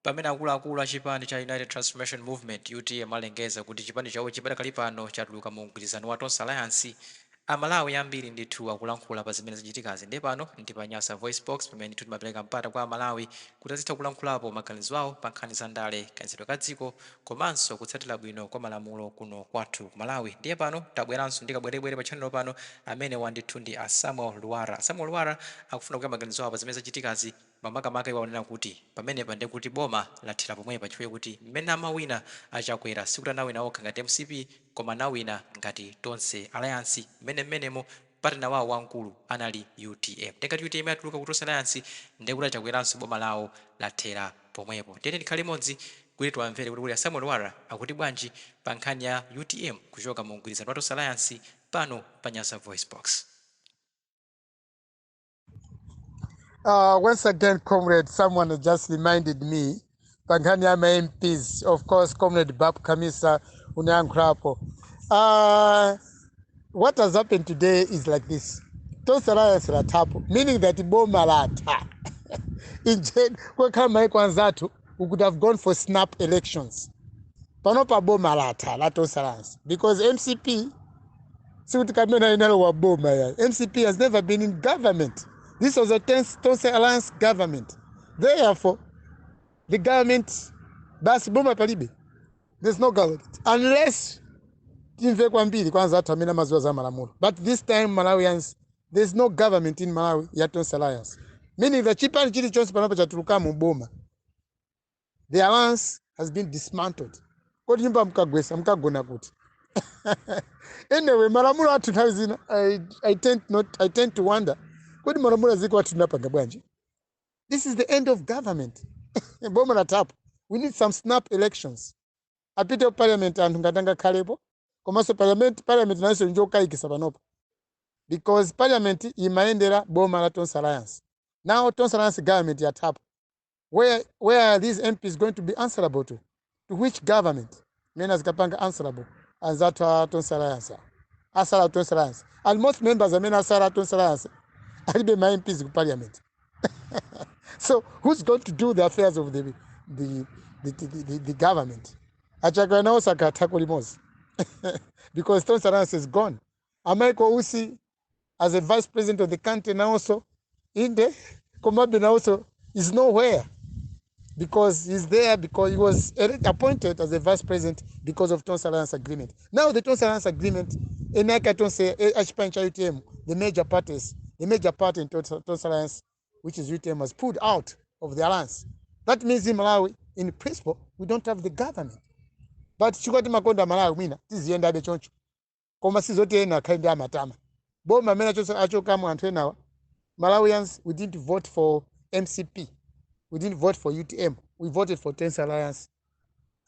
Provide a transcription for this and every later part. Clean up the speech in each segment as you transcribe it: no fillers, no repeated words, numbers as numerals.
pamene akuluakulu a chipani cha United Transformation Movement UTM alengeza kuti chipani chawo chipadakali pano chatuluka mu mgwirizano wa Tonse Alliance. Amalawi ambiri ndithu akulankhula pa zimene zichitikazi ndi pano ndi pa Nyasa VoiceBox pamene timapereka mpata kwa Amalawi kuti azitha kulankhulapo maganizo awo pa nkhani za ndale, kayendetsedwe ka dziko komanso kutsatira bwino kwa malamulo kuno kwathu ku Malawi. Ndiye pano tabweranso ndi kabwerebwere pa channel pano amene wandithu ndi Lwara. Lwara akufuna kuya maganizo awo pa zimene zachitikazi makamaka iwaonera kuti pamenepa ndi kuti boma lathira pomwepa chifukwa kuti mmene amawina achakwera sikuti anawina okha ngati MCP koma anawina ngati Tonse Alliance mmenemo partner wawo wamkulu anali UTM. Ndekati UTM yatuluka ku Tonse Alliance ndekuti achakweranso boma lawo lathera pomwepo. Tiyeni tikhale limodzi kuti tiwamvere kuti Lwara akuti bwanji pa nkhani ya UTM kuchoka mu mgwirizano wa Tonse Alliance pano pa Nyasa VoiceBox. Once again, comrade, someone just reminded me, Pankanya MPs, of course, comrade Bab Kamisa Unyankrapo. What has happened today is like this. Tonse Alliance Latapo, meaning that Boma Latha. In Kwanzatu, we could have gone for snap elections. Panopa Boma Latha, Tonse Alliance. Because MCP, MCP has never been in government. This was a Tonse Alliance government. Therefore, the government, there's no government. Unless, but this time, Malawians, there's no government in Malawi, yet Tonse Alliance. Meaning the Chipan Chili Chons Panapachaturuka Boma. The alliance has been dismantled. Anyway, Malamura 2000, I tend to wonder. This is the end of government. We need some snap elections. A bit of parliament and Ngatanga Kalebo. Commercial parliament national Joka Ikisabanopa. Because parliament imaendera Boma Tonse Alliance. Now Tonse Alliance government at top. Where are these MPs going to be answerable to? To which government? Menas Kapanga answerable. And that Tonse Alliance. Asara Tonse Alliance. And most members are Asara Tonse Alliance. I'll be my MPs in parliament. So who's going to do the affairs of the government? Because Tonse Alliance is gone. Americo Usi, as a vice president of the country now also, in the Komabe now also is nowhere. Because he's there because he was appointed as a vice president because of Tonse Alliance agreement. Now the Tonse Alliance agreement, Enaka Tonse UTM, the major parties, the major party in Tonse Alliance, which is UTM, was pulled out of the alliance. That means in Malawi, in principle, we don't have the government. But Chukati Makonda Malawi, this is the end of the church. Komasizote na kaida matama. Boma mena acho kama antena. Malawians, we didn't vote for MCP. We didn't vote for UTM. We voted for Tonse Alliance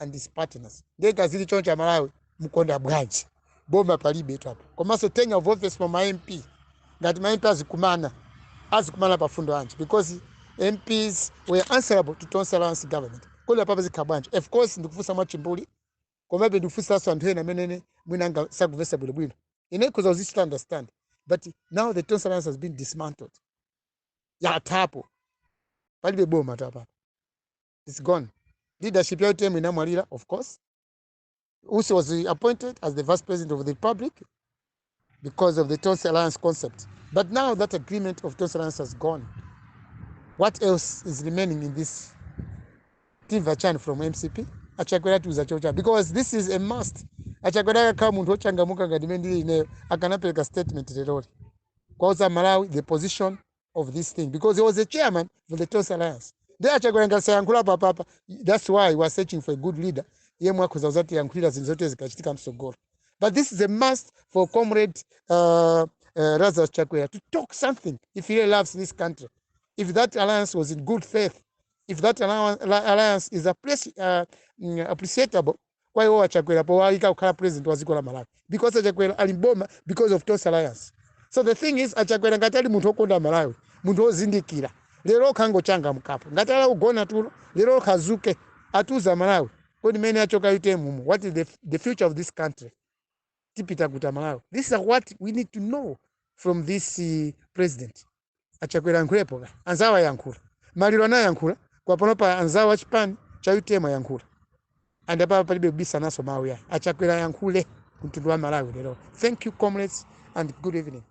and its partners. They kazidi choncha Malawi, Mukonda branch. Boma palibe tapo. Komaso tenga of office for my MP. That my MP azikumana pafundo anchi. Because MPs were answerable to Tonse Alliance government. Kola papa zikabanchi. Of course, ndukufusa machimbuli. Komabe ndukufusa swandhena menene mwinanga saguvesa bulubwilo. Because I was to understand. But now the Tonse Alliance has been dismantled. Ya tapo. Palibe boma tapa. It's gone. Leadership ya UTM inamwalira, of course. Usi was appointed as the vice president of the republic because of the Tonse Alliance concept. But now that agreement of Tonse Alliance has gone. What else is remaining in this Tim Vachan from MCP? Because this is a must. Akanapeleka statement Cause Malawi the position of this thing. Because he was the chairman for the Tonse Alliance. That's why he was searching for a good leader. But this is a must for Comrade Raza Chakwera to talk something if he really loves this country. If that alliance was in good faith, if that alliance is appreciable, why Chakwera president was Malawi? Because Chakwera alimboma because of Tonse Alliance. So the thing is, Chakwera ngatali muntu okonda Malawi, muntu ozindikira. Lero kango changa mkapo. Ngatala ugona tulo, lero kazuke atuza Malawi. What is the future of this country? This is what we need to know from this president. Achakwera nkule poga. Anzawa yankula. Malirwana yankula. Wapanopa anzawo wa chipani cha UTM yankhula. And apa palibe kubisa naso mawu ya. Achakwera yankhule mtundu wa Malawi lero. Thank you comrades and good evening.